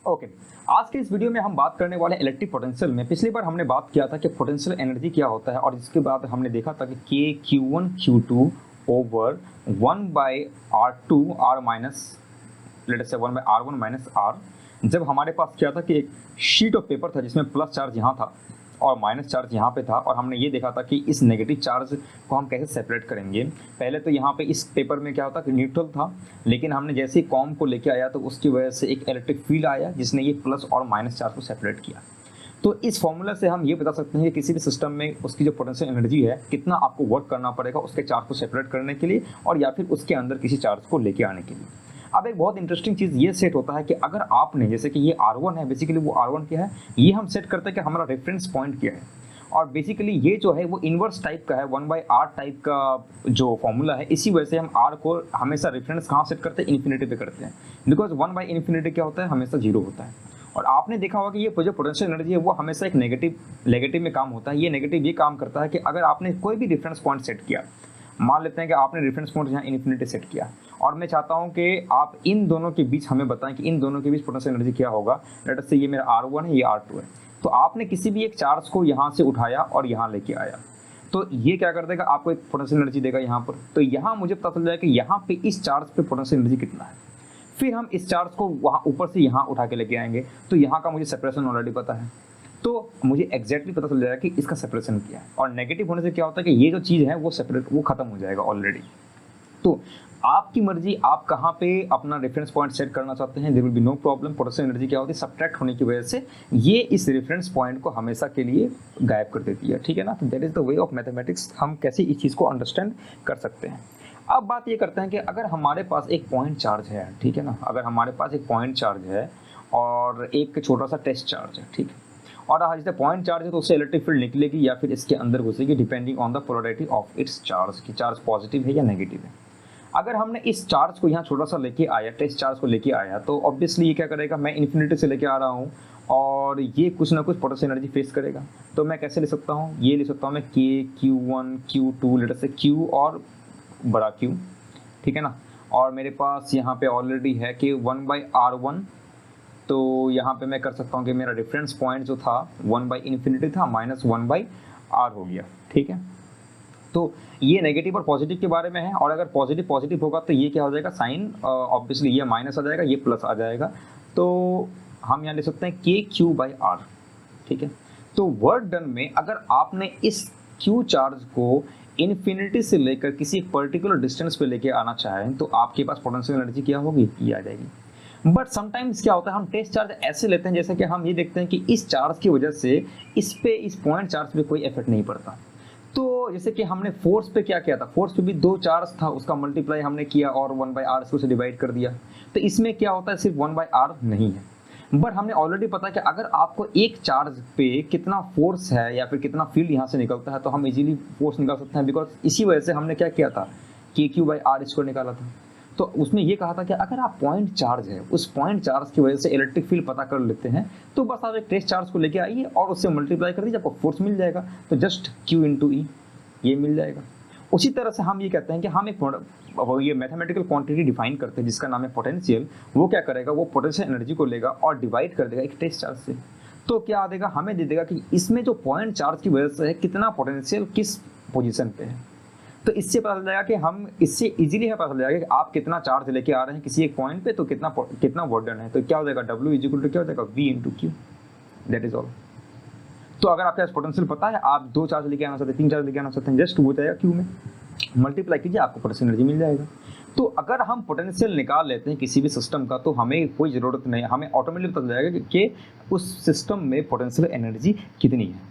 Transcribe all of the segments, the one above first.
Okay, आज के इस वीडियो में हम बात करने वाले इलेक्ट्रिक पोटेंशियल में पिछली बार हमने बात किया था कि पोटेंशियल एनर्जी क्या होता है और इसके बाद हमने देखा था कि के Q1 Q2 over 1/R2 R minus let us से 1/R1 माइनस R। जब हमारे पास क्या था कि एक शीट ऑफ पेपर था जिसमें प्लस चार्ज यहाँ था और माइनस चार्ज यहाँ पे था और हमने ये देखा था कि इस नेगेटिव चार्ज को हम कैसे सेपरेट करेंगे। पहले तो यहाँ पे इस पेपर में क्या होता कि न्यूट्रल था, लेकिन हमने जैसे ही कॉम को लेके आया तो उसकी वजह से एक इलेक्ट्रिक फील्ड आया जिसने ये प्लस और माइनस चार्ज को सेपरेट किया। तो इस फॉर्मूला से हम ये बता सकते हैं कि किसी भी सिस्टम में उसकी जो पोटेंशियल एनर्जी है कितना आपको वर्क करना पड़ेगा उसके चार्ज को सेपरेट करने के लिए और या फिर उसके अंदर किसी चार्ज को लेके आने के लिए। अब एक बहुत इंटरेस्टिंग चीज़ ये सेट होता है कि अगर आपने जैसे कि ये R1 है, बेसिकली वो R1 क्या है, ये हम सेट करते हैं कि हमारा रेफरेंस पॉइंट क्या है और बेसिकली ये जो है वो इन्वर्स टाइप का है, 1/R टाइप का जो फॉर्मूला है। इसी वजह से हम R को हमेशा रेफरेंस कहाँ सेट करते हैं, इन्फिनिटी पे करते हैं, बिकॉज 1/∞ क्या होता है, हमेशा 0 होता है। और आपने देखा होगा कि ये जो पोटेंशियल एनर्जी है वो हमेशा एक नेगेटिव में काम होता है। ये नेगेटिव ये काम करता है कि अगर आपने कोई भी रेफरेंस पॉइंट सेट किया, मान लेते हैं कि आपने रेफरेंस पॉइंट यहाँ इन्फिनिटी सेट किया और मैं चाहता हूँ कि आप इन दोनों के बीच हमें बताएं कि इन दोनों के बीच पोटेंशियल एनर्जी क्या होगा। लेट अस से ये मेरा R1 है, ये R2 है। तो आपने किसी भी एक चार्ज को यहाँ से उठाया और यहाँ लेके आया तो ये क्या कर देगा, आपको एक पोटेंशियल एनर्जी देगा यहाँ पर। तो यहाँ मुझे पता चल जाएगा कि यहाँ पे इस चार्ज पे पोटेंशियल एनर्जी कितना है। फिर हम इस चार्ज को वहाँ ऊपर से यहाँ उठा के लेके आएंगे तो यहाँ का मुझे सेपरेशन ऑलरेडी पता है, तो मुझे एग्जैक्टली पता चल जाएगा कि इसका सेपरेशन क्या है। और नेगेटिव होने से क्या होता है कि ये जो चीज़ है वो खत्म हो जाएगा ऑलरेडी। तो आपकी मर्जी, आप कहाँ पे अपना रेफरेंस पॉइंट सेट करना चाहते हैं, there will be no problem. Potential energy क्या होती है, सब्ट्रैक्ट होने की वजह से ये इस रेफरेंस पॉइंट को हमेशा के लिए गायब कर देती है, ठीक है ना। तो that is the way of mathematics, हम कैसे इस चीज़ को अंडरस्टैंड कर सकते हैं। अब बात ये करते हैं कि अगर हमारे पास एक पॉइंट चार्ज है, ठीक है ना, अगर हमारे पास एक पॉइंट चार्ज है और एक छोटा सा टेस्ट चार्ज है, ठीक है, और जैसे पॉइंट चार्ज है तो उससे इलेक्ट्रिक फील्ड निकलेगी या फिर इसके अंदर घुसेगी depending on the polarity of its charge, कि चार्ज पॉजिटिव है या नेगेटिव है। अगर हमने इस चार्ज को यहाँ छोटा सा लेके आया, टेस्ट चार्ज को लेके आया, तो ऑब्वियसली ये क्या करेगा, मैं इन्फिनिटी से लेके आ रहा हूँ और ये कुछ ना कुछ पोटेंशियल एनर्जी फेस करेगा। तो मैं कैसे ले सकता हूँ, ये ले सकता हूँ मैं के Q1 Q2 लेट अस से Q और बड़ा Q, ठीक है ना। और मेरे पास यहाँ पे ऑलरेडी है कि 1/R1, तो यहाँ पे मैं कर सकता हूँ कि मेरा रेफरेंस पॉइंट जो था 1/∞ था माइनस 1/R हो गया, ठीक है। तो ये नेगेटिव और पॉजिटिव के बारे में है और अगर पॉजिटिव होगा तो ये क्या हो जाएगा, साइन ऑब्वियसली ये माइनस आ जाएगा, ये प्लस आ जाएगा। तो हम यहाँ ले सकते हैं के Q/R, ठीक है। तो वर्क डन में अगर आपने इस Q चार्ज को इन्फिनिटी से लेकर किसी पर्टिकुलर डिस्टेंस पे लेके आना चाहें तो आपके पास पोटेंशियल एनर्जी क्या होगी, ये आ जाएगी। बट समटाइम्स क्या होता है, हम टेस्ट चार्ज ऐसे लेते हैं जैसे कि हम ये देखते हैं कि इस चार्ज की वजह से इस पॉइंट चार्ज पे कोई इफेक्ट नहीं पड़ता। तो जैसे कि हमने फोर्स पे क्या किया था, फोर्स पे भी 2 चार्ज था, उसका मल्टीप्लाई हमने किया और 1/R से उसे डिवाइड कर दिया। तो इसमें क्या होता है, सिर्फ 1/R नहीं है, बट हमने ऑलरेडी पता है कि अगर आपको एक चार्ज पे कितना फोर्स है या फिर कितना फील्ड यहाँ से निकलता है तो हम इजीली फोर्स निकाल सकते हैं, बिकॉज इसी वजह से हमने क्या किया था, के Q/R इसको निकाला था। तो उसमें ये कहा था कि अगर आप पॉइंट चार्ज है, उस पॉइंट चार्ज की वजह से इलेक्ट्रिक फील्ड पता कर लेते हैं तो बस आप एक टेस्ट चार्ज को लेके आइए और उससे मल्टीप्लाई कर दीजिए, आपको फोर्स मिल जाएगा। तो जस्ट Q × E ये मिल जाएगा। उसी तरह से हम ये कहते हैं कि हम एक ये मैथमेटिकल क्वांटिटी डिफाइन करते हैं जिसका नाम है पोटेंशियल। वो क्या करेगा, वो पोटेंशियल एनर्जी को लेगा और डिवाइड कर देगा एक टेस्ट चार्ज से। तो क्या देगा, हमें दे देगा कि इसमें जो पॉइंट चार्ज की वजह से है कितना पोटेंशियल किस पोजीशन पे है। तो इससे पता चल जाएगा कि हम इससे इजीली पता चल जाएगा कि आप कितना चार्ज लेके आ रहे हैं किसी एक पॉइंट पे, तो कितना वर्क डन है। तो क्या हो जाएगा, W = क्या हो जाएगा, V × Q, that is all. तो अगर आपके पास पोटेंशियल पता है, आप 2 चार्ज लेके आना चाहते हैं, 3 चार्ज लेके आना चाहते हैं, जस्ट वो जाएगा Q में, मल्टीप्लाई कीजिए, आपको पोटेंशियल एनर्जी मिल जाएगा। तो अगर हम पोटेंशियल निकाल लेते हैं किसी भी सिस्टम का तो हमें कोई ज़रूरत नहीं है, हमें ऑटोमेटिकली पता चल जाएगा कि उस सिस्टम में पोटेंशियल एनर्जी कितनी है।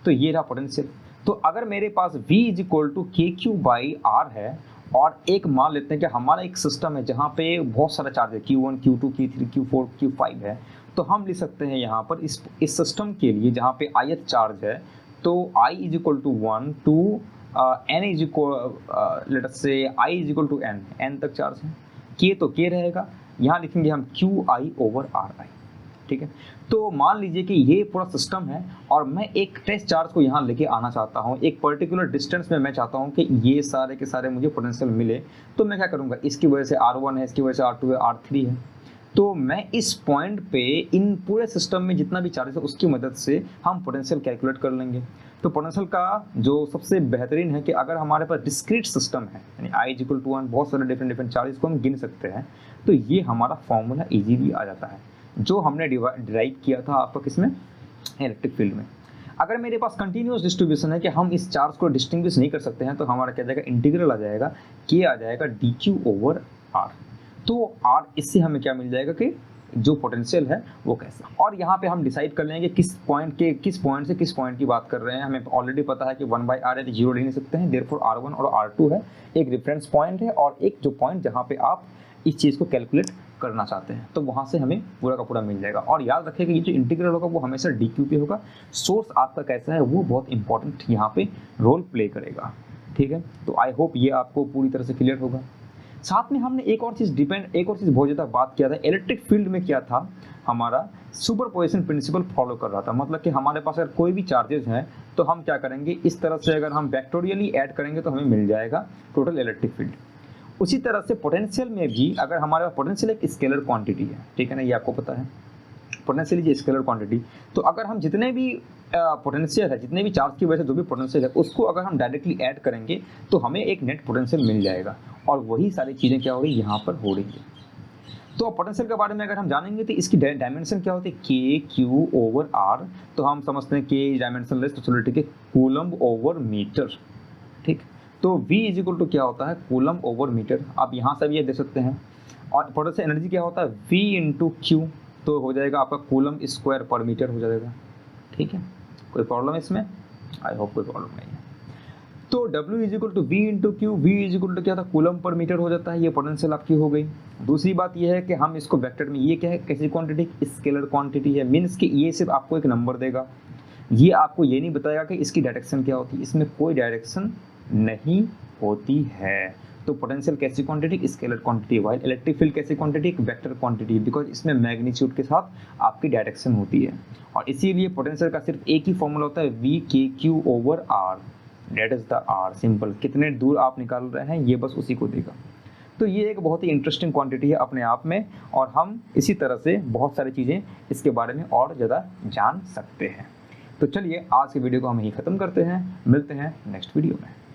तो ये रहा पोटेंशियल। तो अगर मेरे पास V = के Q/R है और एक मान लेते हैं कि हमारा एक सिस्टम है जहाँ पे बहुत सारा चार्ज है, Q1 Q2 Q3 Q4 Q5 है, तो हम लिख सकते हैं यहाँ पर इस सिस्टम के लिए जहाँ पे ith चार्ज है, तो I = 1 to N let us से I = N तक चार्ज है, K तो K रहेगा, यहाँ लिखेंगे हम QI/RI, ठीक है। तो मान लीजिए कि ये पूरा सिस्टम है और मैं एक टेस्ट चार्ज को यहाँ लेके आना चाहता हूँ, एक पर्टिकुलर डिस्टेंस में मैं चाहता हूँ कि ये सारे के सारे मुझे पोटेंशियल मिले। तो मैं क्या करूँगा, इसकी वजह से R1 है, इसकी वजह से R2 है, R3 है, तो मैं इस पॉइंट पे इन पूरे सिस्टम में जितना भी चार्जेस है उसकी मदद से हम पोटेंशियल कैलकुलेट कर लेंगे। तो पोटेंशियल का जो सबसे बेहतरीन है कि अगर हमारे पास डिस्क्रीट सिस्टम है, यानी आई इज इक्वल टू 1, बहुत सारे डिफरेंट चार्जेस को हम गिन सकते हैं, तो ये हमारा फॉर्मूला इजीली आ जाता है जो हमने डिराइव किया था आपका किसमें, इलेक्ट्रिक फील्ड में। अगर मेरे पास कंटिन्यूस डिस्ट्रीब्यूशन है कि हम इस चार्ज को डिस्टिंग्विश नहीं कर सकते हैं, तो हमारा क्या जाएगा, इंटीग्रल आ जाएगा, के आ जाएगा डी क्यू ओवर आर। तो आर इससे हमें क्या मिल जाएगा कि जो पोटेंशियल है वो कैसा, और यहाँ पे हम डिसाइड कर लेंगे किस पॉइंट से किस पॉइंट की बात कर रहे हैं। हमें ऑलरेडी पता है कि 1/r है तो जीरो ले नहीं सकते हैं, देयरफॉर r1 और r2 है, एक रेफरेंस पॉइंट है और एक जो पॉइंट जहाँ पे आप इस चीज़ को कैलकुलेट करना चाहते हैं, तो वहाँ से हमें पूरा का पूरा मिल जाएगा। और याद रखिएगा ये जो इंटीग्रल होगा वो हमेशा डी क्यू पे होगा, सोर्स आपका कैसा है वो बहुत इंपॉर्टेंट यहाँ पे रोल प्ले करेगा, ठीक है। तो आई होप ये आपको पूरी तरह से क्लियर होगा। साथ में हमने एक और चीज़ बहुत ज़्यादा बात किया था, इलेक्ट्रिक फील्ड में क्या था, हमारा सुपरपोजिशन प्रिंसिपल फॉलो कर रहा था। मतलब कि हमारे पास अगर कोई भी चार्जेस हैं तो हम क्या करेंगे, इस तरह से अगर हम वेक्टोरियली ऐड करेंगे तो हमें मिल जाएगा टोटल इलेक्ट्रिक फील्ड। उसी तरह से पोटेंशियल में भी अगर हमारे पास पोटेंशियल एक स्केलर क्वांटिटी है, ठीक है ना, ये आपको पता है पोटेंशियल इज स्केलर क्वांटिटी। तो अगर हम जितने भी पोटेंशियल है, जितने भी चार्ज की वजह से जो भी पोटेंशियल है उसको अगर हम डायरेक्टली ऐड करेंगे तो हमें एक नेट पोटेंशियल मिल जाएगा, और वही सारी चीज़ें क्या हो रही है यहाँ पर हो रही है। तो पोटेंशियल के बारे में अगर हम जानेंगे तो इसकी डायमेंशन क्या होती है, के क्यू ओवर आर। तो हम समझते हैं के डायमेंशन लेस, तो चलो ठीक है, कूलम ओवर मीटर, ठीक। तो V इज इक्वल टू क्या होता है, कूलम ओवर मीटर। आप यहाँ से भी ये दे सकते हैं। और पोटेंशियल एनर्जी क्या होता है, V इंटू क्यू, तो हो जाएगा आपका कूलम स्क्वायर पर मीटर हो जाएगा, ठीक है। कोई प्रॉब्लम इसमें, आई होप कोई प्रॉब्लम नहीं है। तो W is equal to V into Q, V is equal to क्या था, कूलम पर मीटर हो जाता है। ये पोटेंशियल आपकी हो गई। दूसरी बात ये है कि हम इसको वेक्टर में, ये क्या है, कैसी क्वांटिटी, स्केलर क्वांटिटी है, मीन्स कि ये सिर्फ आपको एक नंबर देगा, ये आपको ये नहीं बताएगा कि इसकी डायरेक्शन क्या होती है, इसमें कोई डायरेक्शन नहीं होती है। तो पोटेंशियल कैसी quantity, scalar quantity, while electric field कैसी क्वांटिटी, एक वेक्टर क्वांटिटी, बिकॉज इसमें मैग्नीट्यूड के साथ आपकी डायरेक्शन होती है। और इसीलिए पोटेंशियल का सिर्फ एक ही फॉर्मूला होता है, V K Q over R, that is the R, simple. कितने दूर आप निकाल रहे हैं ये बस उसी को देगा। तो ये एक बहुत ही इंटरेस्टिंग क्वांटिटी है अपने आप में, और हम इसी तरह से बहुत सारी चीज़ें इसके बारे में और ज़्यादा जान सकते हैं। तो चलिए आज के वीडियो को हम यहीं ख़त्म करते हैं, मिलते हैं नेक्स्ट वीडियो में।